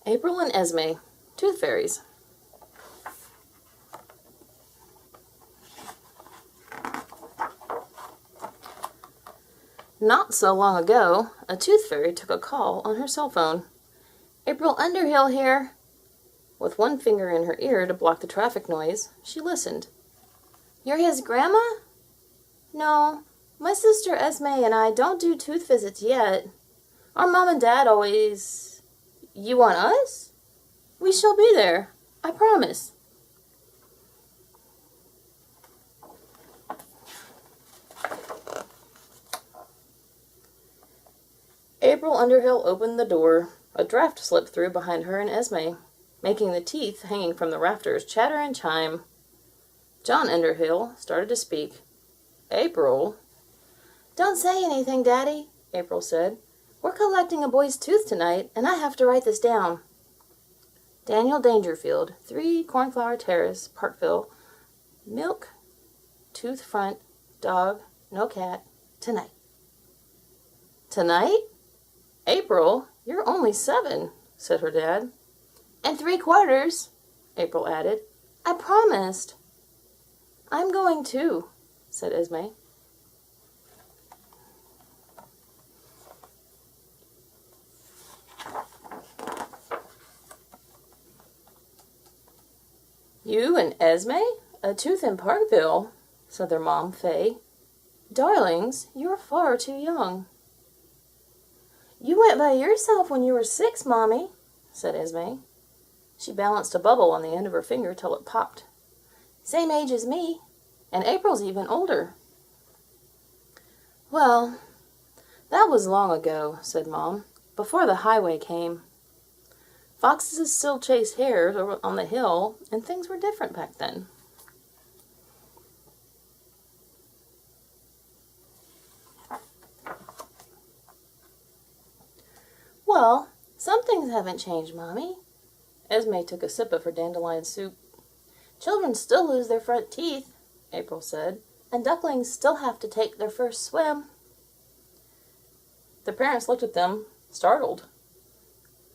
April and Esme, Tooth Fairies. Not so long ago, a tooth fairy took a call on her cell phone. April Underhill here. With one finger in her ear to block the traffic noise, she listened. You're his grandma? No, my sister Esme and I don't do tooth visits yet. Our mom and dad always... You want us? We shall be there, I promise. April Underhill opened the door. A draft slipped through behind her and Esme, making the teeth hanging from the rafters chatter and chime. John Underhill started to speak. April? Don't say anything, Daddy, April said. We're collecting a boy's tooth tonight, and I have to write this down. Daniel Dangerfield, 3 Cornflower Terrace, Parkville. Milk, tooth front, dog, no cat, tonight. Tonight? April, you're only 7, said her dad. And 3/4, April added. I promised. I'm going too, said Esme. You and Esme? A tooth in Parkville, said their mom, Faye. Darlings, you're far too young. You went by yourself when you were 6, Mommy, said Esme. She balanced a bubble on the end of her finger till it popped. Same age as me, and April's even older. Well, that was long ago, said Mom, before the highway came. Foxes still chased hares on the hill, and things were different back then. Well, some things haven't changed, Mommy. Esme took a sip of her dandelion soup. Children still lose their front teeth, April said, and ducklings still have to take their first swim. The parents looked at them, startled.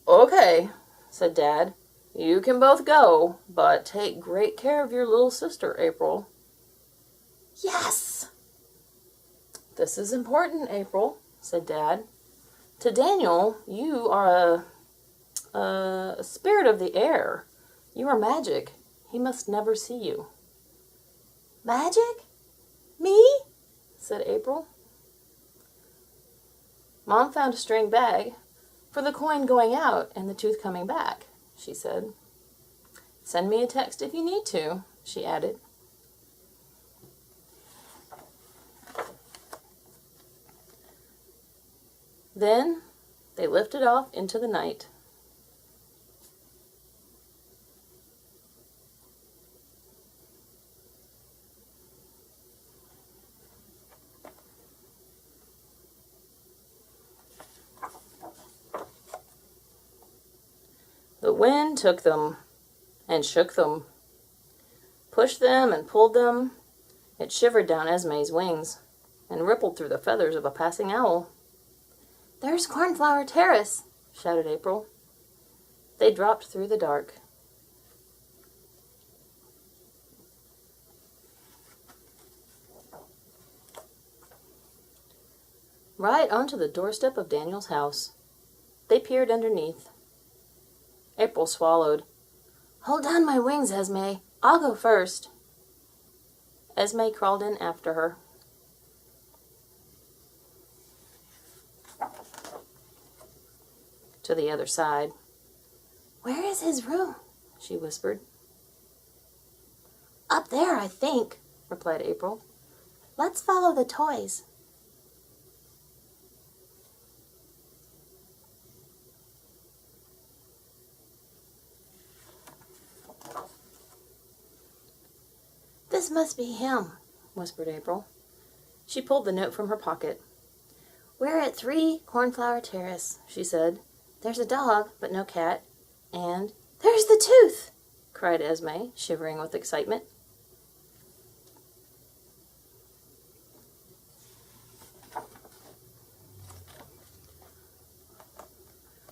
Okay, said Dad. You can both go, but take great care of your little sister, April. Yes! This is important, April, said Dad. To Daniel, you are a spirit of the air. You are magic. He must never see you. Magic? Me? Said April. Mom found a string bag for the coin going out and the tooth coming back, she said. Send me a text if you need to, she added. Then they lifted off into the night. The wind took them and shook them, pushed them and pulled them. It shivered down Esme's wings and rippled through the feathers of a passing owl. There's Cornflower Terrace, shouted April. They dropped through the dark. Right onto the doorstep of Daniel's house. They peered underneath. April swallowed. Hold down my wings, Esme. I'll go first. Esme crawled in after her. To the other side. Where is his room? She whispered. Up there, I think, replied April. Let's follow the toys. This must be him, whispered April. She pulled the note from her pocket. We're at 3 Cornflower Terrace, she said. There's a dog, but no cat. And there's the tooth, cried Esme, shivering with excitement.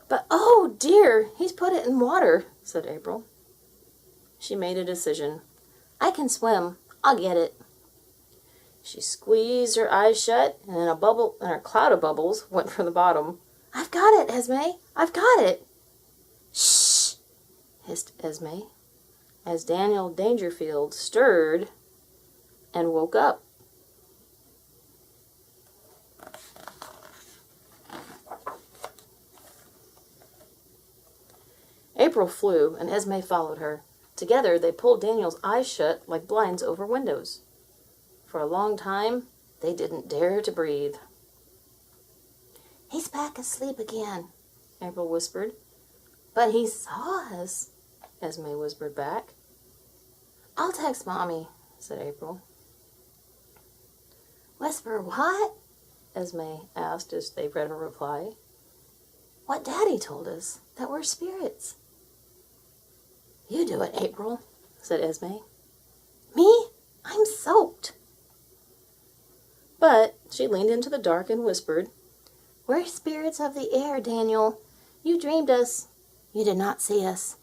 But oh, dear, he's put it in water, said April. She made a decision. I can swim. I'll get it. She squeezed her eyes shut, and a cloud of bubbles went from the bottom. I've got it, Esme. I've got it. Shh, hissed Esme, as Daniel Dangerfield stirred and woke up. April flew, and Esme followed her. Together, they pulled Daniel's eyes shut like blinds over windows. For a long time, they didn't dare to breathe. He's back asleep again, April whispered. But he saw us, Esme whispered back. I'll text Mommy, said April. Whisper what? Esme asked as they read her reply. What Daddy told us, that we're spirits. You do it, April, said Esme. Me? I'm soaked. But she leaned into the dark and whispered, We're spirits of the air, Daniel. You dreamed us. You did not see us.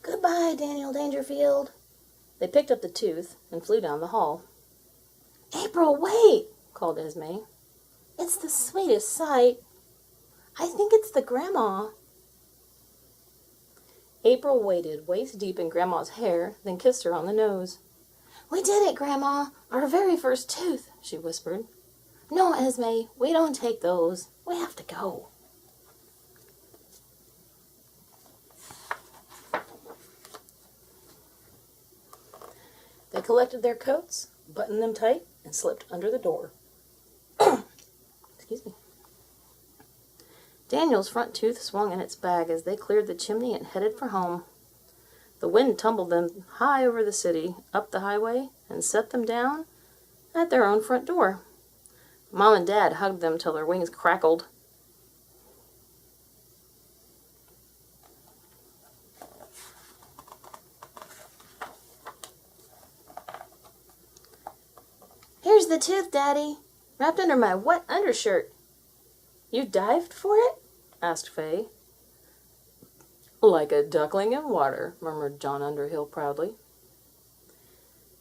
Goodbye, Daniel Dangerfield. They picked up the tooth and flew down the hall. April, wait, called Esme. It's the sweetest sight. I think it's the grandma. April waded waist deep in Grandma's hair, then kissed her on the nose. We did it, Grandma. Our very first tooth, she whispered. No, Esme, we don't take those. We have to go. They collected their coats, buttoned them tight, and slipped under the door. Excuse me. Daniel's front tooth swung in its bag as they cleared the chimney and headed for home. The wind tumbled them high over the city, up the highway, and set them down at their own front door. Mom and Dad hugged them till their wings crackled. Here's the tooth, Daddy, wrapped under my wet undershirt. You dived for it? Asked Faye. Like a duckling in water, murmured John Underhill proudly.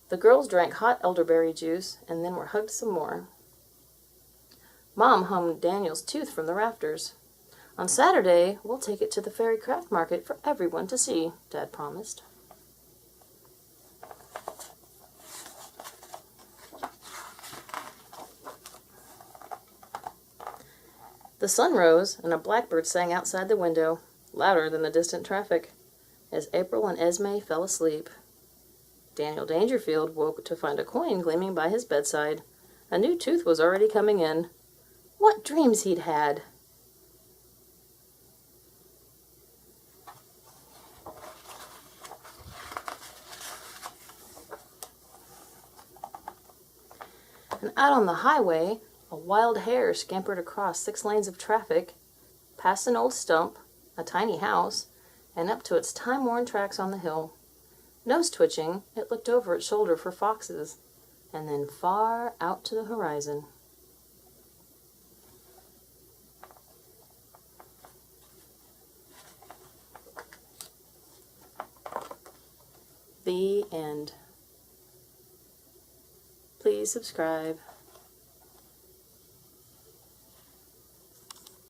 The girls drank hot elderberry juice and then were hugged some more. Mom hung Daniel's tooth from the rafters. On Saturday, we'll take it to the fairy craft market for everyone to see, Dad promised. The sun rose, and a blackbird sang outside the window, louder than the distant traffic, as April and Esme fell asleep. Daniel Dangerfield woke to find a coin gleaming by his bedside. A new tooth was already coming in. What dreams he'd had! And out on the highway, a wild hare scampered across 6 lanes of traffic, past an old stump, a tiny house, and up to its time-worn tracks on the hill. Nose twitching, it looked over its shoulder for foxes, and then far out to the horizon. The end. Please subscribe.